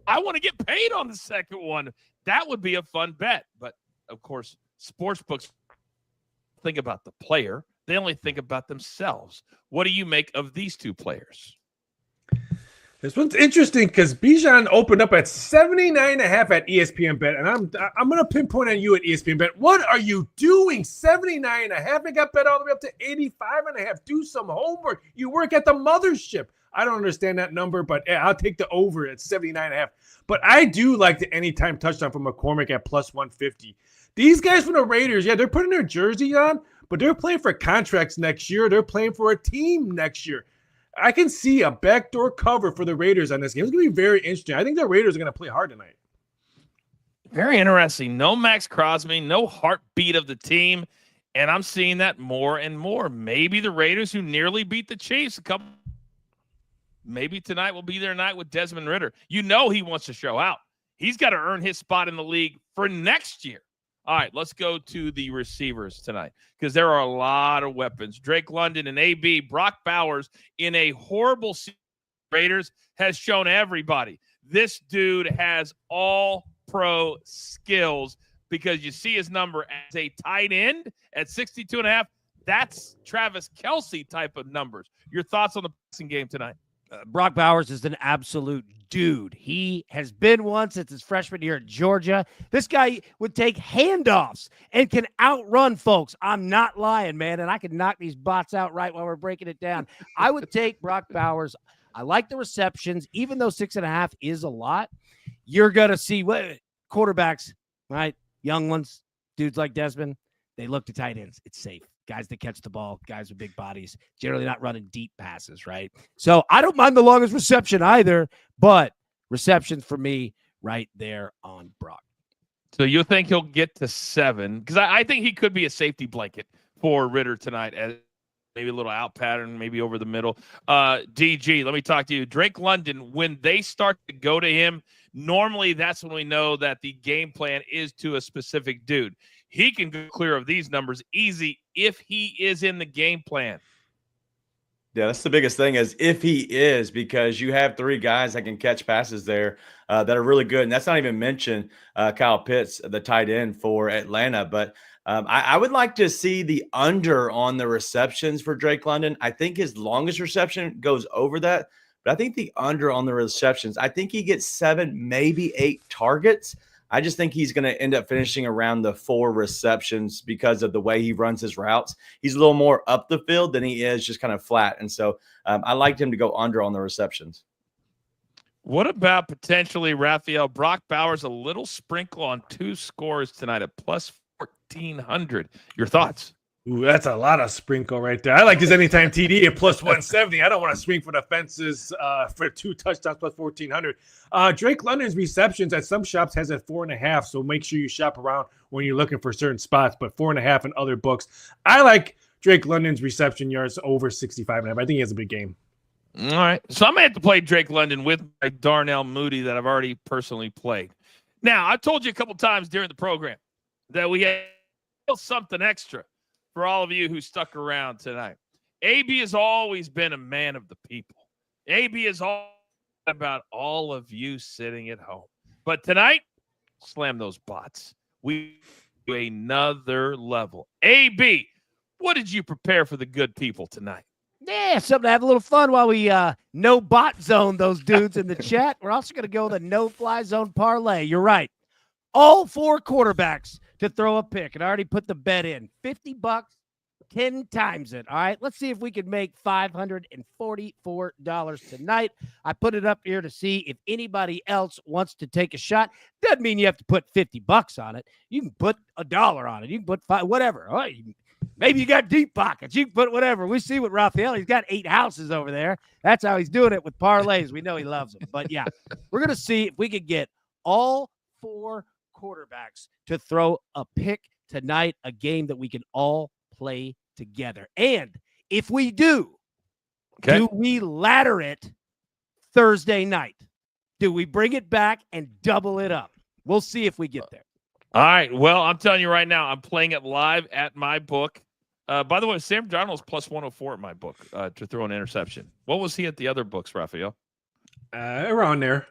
I want to get paid on the second one. That would be a fun bet. But, of course, sportsbooks think about the player. They only think about themselves. What do you make of these two players? This one's interesting because Bijan opened up at 79.5 at ESPN Bet, and I'm going to pinpoint on you at ESPN Bet. What are you doing? 79.5. It got bet all the way up to 85.5. Do some homework. You work at the mothership. I don't understand that number, but I'll take the over at 79.5. But I do like the anytime touchdown from McCormick at plus 150. These guys from the Raiders, they're putting their jersey on, but they're playing for contracts next year. They're playing for a team next year. I can see a backdoor cover for the Raiders on this game. It's going to be very interesting. I think the Raiders are going to play hard tonight. Very interesting. No Max Crosby, no heartbeat of the team, and I'm seeing that more and more. Maybe the Raiders, who nearly beat the Chiefs maybe tonight will be their night with Desmond Ridder. You know he wants to show out. He's got to earn his spot in the league for next year. All right, let's go to the receivers tonight because there are a lot of weapons. Drake London and AB, Brock Bowers in a horrible season. Raiders has shown everybody this dude has all pro skills because you see his number as a tight end at 62.5. That's Travis Kelce type of numbers. Your thoughts on the passing game tonight? Brock Bowers is an absolute dude. He has been one since his freshman year at Georgia. This guy would take handoffs and can outrun folks. I'm not lying, man, and I can knock these bots out right while we're breaking it down. I would take Brock Bowers. I like the receptions, even though 6.5 is a lot. You're going to see what quarterbacks, right? Young ones, dudes like Desmond, they look to tight ends. It's safe. Guys that catch the ball, guys with big bodies, generally not running deep passes, right? So I don't mind the longest reception either, but receptions for me right there on Brock. So you think he'll get to 7? Because I think he could be a safety blanket for Ridder tonight, as maybe a little out pattern, maybe over the middle. DG, let me talk to you. Drake London, when they start to go to him, normally that's when we know that the game plan is to a specific dude. He can go clear of these numbers easy if he is in the game plan. Yeah, that's the biggest thing is if he is, because you have 3 guys that can catch passes there that are really good. And that's not even mention Kyle Pitts, the tight end for Atlanta. But I would like to see the under on the receptions for Drake London. I think his longest reception goes over that. But I think the under on the receptions, I think he gets 7, maybe 8 targets. I just think he's going to end up finishing around the 4 receptions because of the way he runs his routes. He's a little more up the field than he is just kind of flat. And so I liked him to go under on the receptions. What about potentially Raphael Brock Bowers, a little sprinkle on 2 scores tonight at plus 1,400? Your thoughts? Ooh, that's a lot of sprinkle right there. I like his anytime TD at plus 170. I don't want to swing for the fences for 2 touchdowns plus 1,400. Drake London's receptions at some shops has at 4.5, so make sure you shop around when you're looking for certain spots, but 4.5 in other books. I like Drake London's reception yards over 65.5. I think he has a big game. All right. So I'm going to have to play Drake London with my Darnell Mooney that I've already personally played. Now, I told you a couple times during the program that we had something extra for all of you who stuck around tonight. AB has always been a man of the people. AB is all about all of you sitting at home. But tonight, slam those bots. We do another level. AB, what did you prepare for the good people tonight? Yeah, something to have a little fun while we no bot zone those dudes in the chat. We're also going to go with a no-fly zone parlay. You're right. All 4 quarterbacks to throw a pick. And I already put the bet in. $50, 10 times it. All right, let's see if we can make $544 tonight. I put it up here to see if anybody else wants to take a shot. Doesn't mean you have to put $50 on it. You can put $1 on it. You can put $5, whatever. All right, maybe you got deep pockets. You can put whatever. We see what Raphael, he's got 8 houses over there. That's how he's doing it with parlays. We know he loves them. But yeah, we're going to see if we can get all 4 quarterbacks to throw a pick tonight, a game that we can all play together. And if we do, do we ladder it Thursday night? Do we bring it back and double it up? We'll see if we get there. All right. Well, I'm telling you right now, I'm playing it live at my book. By the way, Sam Darnold's plus 104 at my book to throw an interception. What was he at the other books, Raphael? Around there.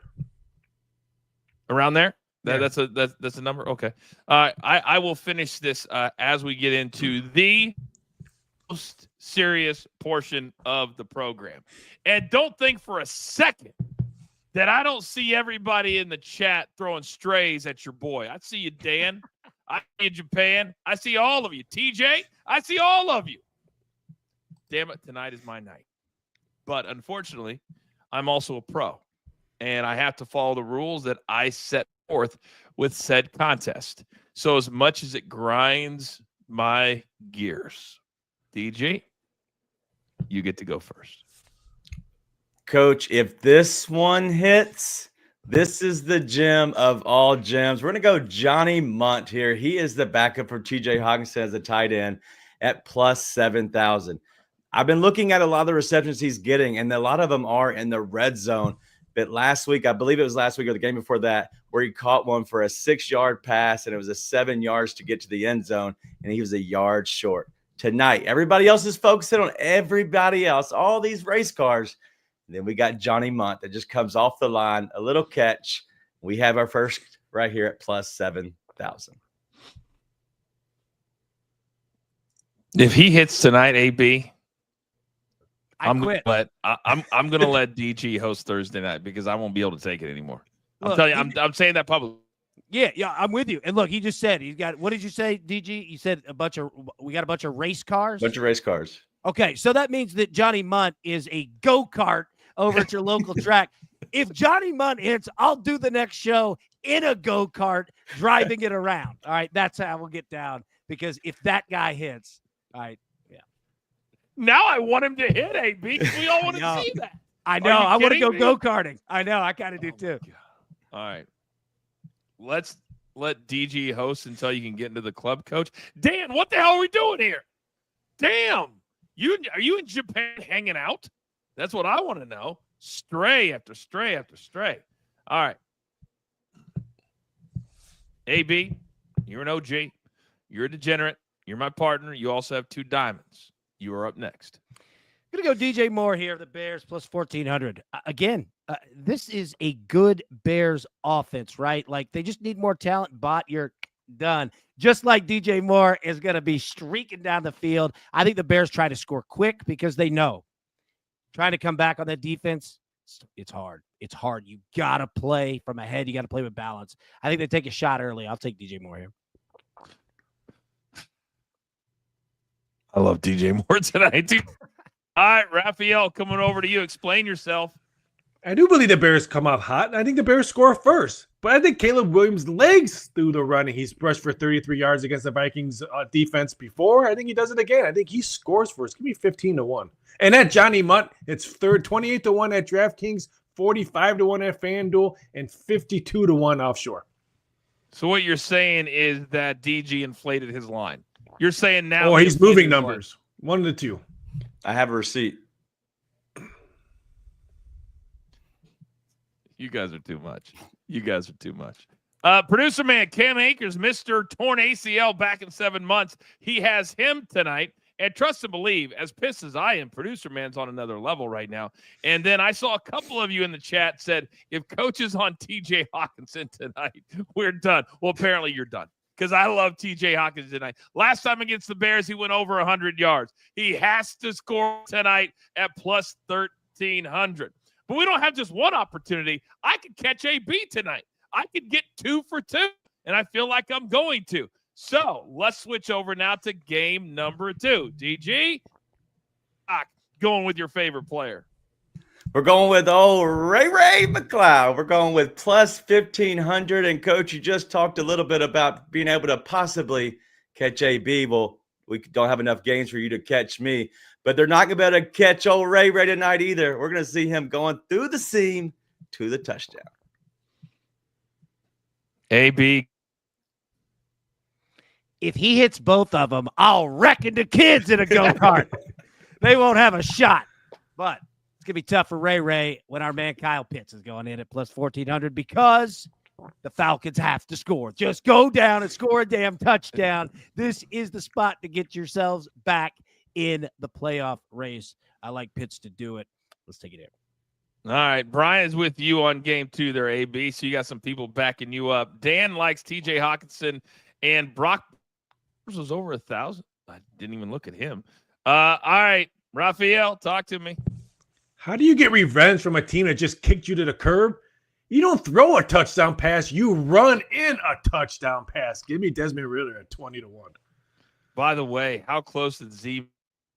Around there? Yeah. That's a number. Okay. I will finish this as we get into the most serious portion of the program. And don't think for a second that I don't see everybody in the chat throwing strays at your boy. I see you, Dan. I see you, Japan. I see all of you. TJ, I see all of you. Damn it, tonight is my night. But unfortunately, I'm also a pro, and I have to follow the rules that I set forth with said contest. So as much as it grinds my gears, DG, you get to go first. Coach, if this one hits, this is the gem of all gems. We're going to go Johnny Munt here. He is the backup for TJ Hawkinson as a tight end at plus 7,000. I've been looking at a lot of the receptions he's getting, and a lot of them are in the red zone. But last week, I believe it was last week or the game before that, where he caught one for a 6-yard pass, and it was a 7 yards to get to the end zone, and he was a yard short. Tonight, everybody else is focusing on everybody else, all these race cars. And then we got Johnny Munt that just comes off the line, a little catch. We have our first right here at plus 7,000. If he hits tonight, AB, I'm gonna let DG host Thursday night because I won't be able to take it anymore. I'm telling you, I'm saying that publicly. Yeah, I'm with you. And look, he just said he's got. What did you say, DG? You said we got a bunch of race cars. Bunch of race cars. Okay, so that means that Johnny Munt is a go-kart over at your local track. If Johnny Munt hits, I'll do the next show in a go-kart, driving it around. All right, that's how we'll get down. Because if that guy hits, all right, yeah. Now I want him to hit, AB. We all want to see that. I know. I want to go me? Go-karting. I know. I kind of do too. God. All right. Let's let DG host until you can get into the club, Coach. Dan, what the hell are we doing here? Damn. Are you in Japan hanging out? That's what I want to know. Stray after stray after stray. All right. AB, you're an OG. You're a degenerate. You're my partner. You also have 2 diamonds. You are up next. I'm going to go DJ Moore here, the Bears plus 1,400. Again, this is a good Bears offense, right? Like, they just need more talent. Bot, you're done. Just like DJ Moore is going to be streaking down the field. I think the Bears try to score quick because they know trying to come back on that defense, it's hard. It's hard. You got to play from ahead. You got to play with balance. I think they take a shot early. I'll take DJ Moore here. I love DJ Moore tonight, too. All right, Raphael, coming over to you. Explain yourself. I do believe the Bears come up hot, and I think the Bears score first. But I think Caleb Williams' legs through the run, and he's rushed for 33 yards against the Vikings defense before. I think he does it again. I think he scores first. Give me 15-1. And at Johnny Munt, it's 28-1 at DraftKings, 45-1 at FanDuel, and 52-1 offshore. So what you're saying is that DG inflated his line. You're saying now. Oh, he's moving numbers. One of the two. I have a receipt. You guys are too much. You guys are too much. Producer man, Cam Akers, Mr. Torn ACL back in 7 months. He has him tonight. And trust and believe, as pissed as I am, producer man's on another level right now. And then I saw a couple of you in the chat said, if Coach is on TJ Hawkinson tonight, we're done. Well, apparently you're done because I love TJ Hawkinson tonight. Last time against the Bears, he went over 100 yards. He has to score tonight at plus 1,300. But we don't have just one opportunity. I could catch AB tonight. I could get 2 for 2, and I feel like I'm going to. So let's switch over now to game number 2. DG, going with your favorite player. We're going with Ray McLeod. We're going with plus 1,500. And Coach, you just talked a little bit about being able to possibly catch AB. Well, we don't have enough games for you to catch me, but they're not going to be able to catch old Ray tonight either. We're going to see him going through the seam to the touchdown. AB. If he hits both of them, I'll reckon the kids in a go-kart. They won't have a shot. But it's going to be tough for Ray when our man Kyle Pitts is going in at plus 1,400 because the Falcons have to score. Just go down and score a damn touchdown. This is the spot to get yourselves back in the playoff race. I like Pitts to do it. Let's take it in. All right. Brian's with you on game 2 there, AB. So you got some people backing you up. Dan likes TJ Hawkinson and Brock was over 1,000. I didn't even look at him. All right, Raphael, talk to me. How do you get revenge from a team that just kicked you to the curb? You don't throw a touchdown pass. You run in a touchdown pass. Give me Desmond Ridder at 20-1. By the way, how close did Z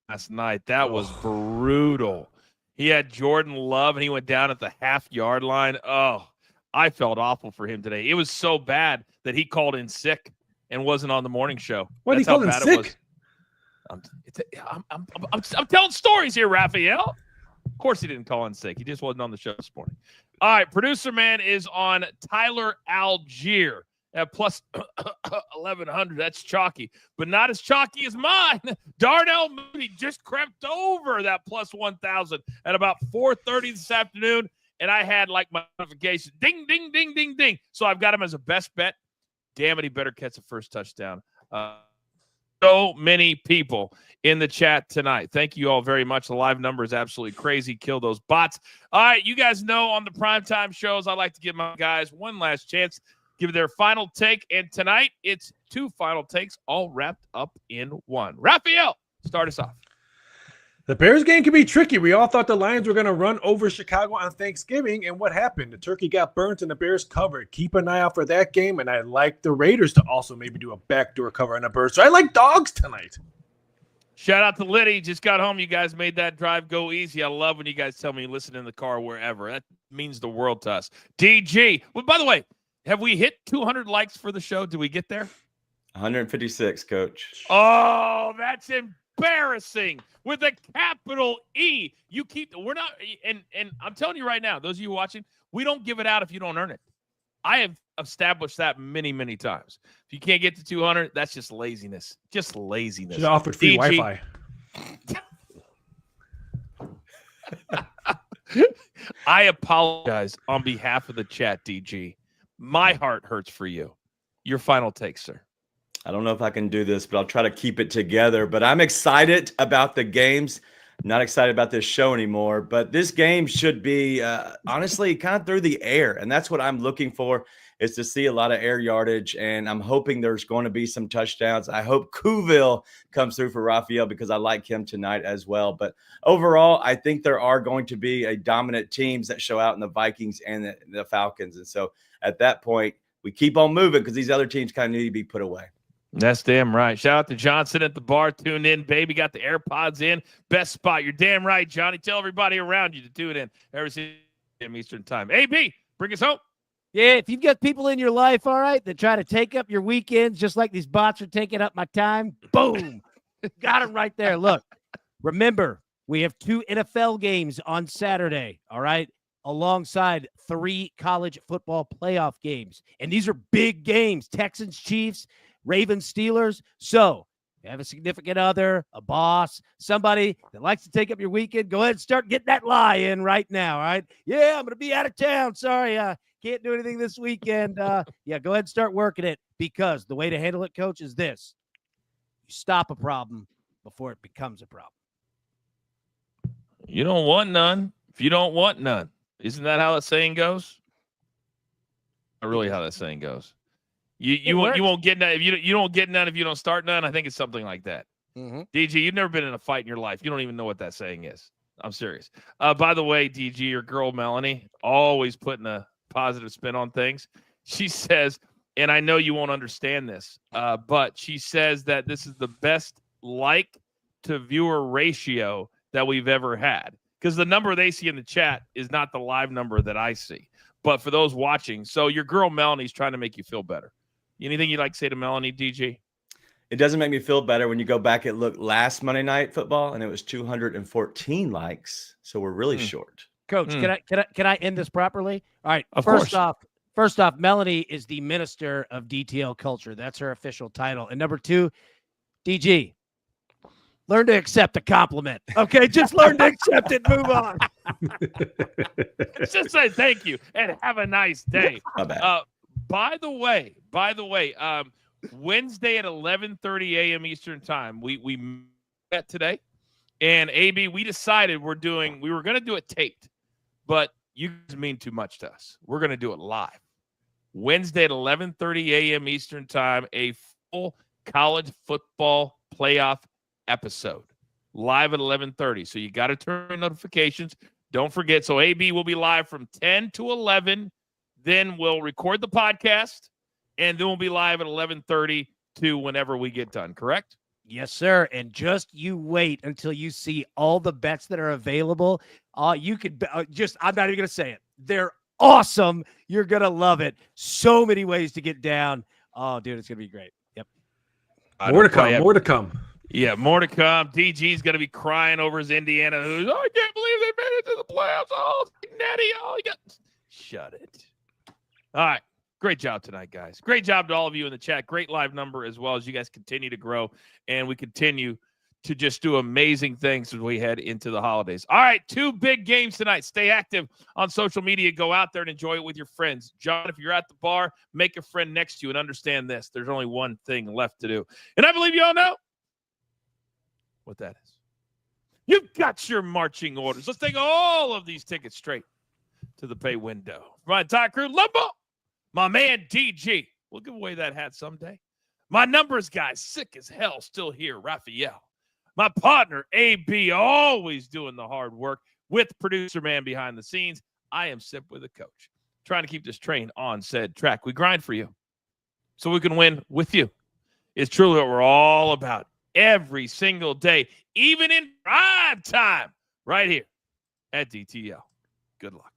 last night? That was brutal. He had Jordan Love, and he went down at the half-yard line. Oh, I felt awful for him today. It was so bad that he called in sick and wasn't on the morning show. What, he That's how called in bad sick? it was. I'm telling stories here, Raphael. Of course he didn't call in sick. He just wasn't on the show this morning. All right, producer man is on Tyler Algier at plus 1,100. That's chalky, but not as chalky as mine. Darnell Mooney just crept over that plus 1,000 at about 4:30 this afternoon, and I had like my notification, ding, ding, ding, ding, ding. So I've got him as a best bet. Damn it, he better catch the first touchdown. So many people in the chat tonight. Thank you all very much. The live number is absolutely crazy. Kill those bots. All right, you guys know on the primetime shows, I like to give my guys one last chance, give their final take. And tonight, it's 2 final takes all wrapped up in one. Raphael, start us off. The Bears game can be tricky. We all thought the Lions were going to run over Chicago on Thanksgiving, and what happened? The turkey got burnt and the Bears covered. Keep an eye out for that game, and I like the Raiders to also maybe do a backdoor cover on the Bears. So I like dogs tonight. Shout out to Liddy. Just got home. You guys made that drive go easy. I love when you guys tell me you listen in the car wherever. That means the world to us. DG. Well, by the way, have we hit 200 likes for the show? Did we get there? 156, Coach. Oh, that's embarrassing. With a capital E. You keep, we're not, and I'm telling you right now, those of you watching, we don't give it out if you don't earn it. I have established that many, many times. If you can't get to 200, that's just laziness. Just laziness. Should have offered free Wi-Fi. I apologize on behalf of the chat, DG. My heart hurts for you. Your final take, sir. I don't know if I can do this, but I'll try to keep it together. But I'm excited about the games. I'm not excited about this show anymore. But this game should be, honestly, kind of through the air. And that's what I'm looking for, is to see a lot of air yardage. And I'm hoping there's going to be some touchdowns. I hope Couville comes through for Raphael because I like him tonight as well. But overall, I think there are going to be a dominant teams that show out in the Vikings and the Falcons. And so at that point, we keep on moving because these other teams kind of need to be put away. That's damn right. Shout out to Johnson at the bar. Tune in, baby. Got the AirPods in. Best spot. You're damn right, Johnny. Tell everybody around you to tune in every single Eastern time. AB, bring us home. Yeah, if you've got people in your life, all right, that try to take up your weekends just like these bots are taking up my time, boom. Got it right there. Look, remember, we have 2 NFL games on Saturday, all right, alongside 3 college football playoff games. And these are big games. Texans, Chiefs, Ravens, Steelers. So you have a significant other, a boss, somebody that likes to take up your weekend, go ahead and start getting that lie in right now, all right? Yeah, I'm going to be out of town. Sorry, can't do anything this weekend. Yeah, go ahead and start working it, because the way to handle it, Coach, is this. You stop a problem before it becomes a problem. You don't want none if you don't want none. Isn't that how that saying goes? Not really how that saying goes. You won't get none if you don't get none if you don't start none. I think it's something like that. Mm-hmm. DG, you've never been in a fight in your life. You don't even know what that saying is. I'm serious. By the way, DG, your girl Melanie, always putting a positive spin on things. She says, and I know you won't understand this, but she says that this is the best like to viewer ratio that we've ever had, because the number they see in the chat is not the live number that I see. But for those watching, so your girl Melanie's trying to make you feel better. Anything you'd like to say to Melanie, DG? It doesn't make me feel better when you go back and look last Monday Night Football, and it was 214 likes. So we're really short. Coach, can I end this properly? All right. Of First course. off, Melanie is the minister of DTL culture. That's her official title. And number 2, DG, learn to accept a compliment. Okay, just learn to accept it. Move on. Just say thank you and have a nice day. My bad. By the way, Wednesday at 11:30 a.m. Eastern time, we met today, and AB, we decided we were going to do it taped, but you guys mean too much to us. We're going to do it live. Wednesday at 11:30 a.m. Eastern time, a full college football playoff episode, live at 11:30. So you got to turn on notifications. Don't forget. So AB will be live from 10 to 11. Then we'll record the podcast, and then we'll be live at 11:30 to whenever we get done, correct? Yes, sir. And just you wait until you see all the bets that are available You could I'm not even going to say it. They're awesome. You're going to love it. So many ways to get down. Oh, dude, it's going to be great. Yep. More to come. More to come. Yeah, more to come. DG's going to be crying over his Indiana Hoos. I can't believe they made it to the playoffs. Oh, Natty. Oh, you got... Shut it. All right. Great job tonight, guys. Great job to all of you in the chat. Great live number as well as you guys continue to grow. And we continue to just do amazing things as we head into the holidays. All right, 2 big games tonight. Stay active on social media. Go out there and enjoy it with your friends. John, if you're at the bar, make a friend next to you and understand this. There's only one thing left to do. And I believe you all know what that is. You've got your marching orders. Let's take all of these tickets straight to the pay window. For my entire crew, Lumbo, my man DG. We'll give away that hat someday. My numbers guy, sick as hell, still here, Raphael. My partner, AB, always doing the hard work with producer man behind the scenes. I am simply the coach, trying to keep this train on said track. We grind for you so we can win with you. It's truly what we're all about every single day, even in prime time, right here at DTL. Good luck.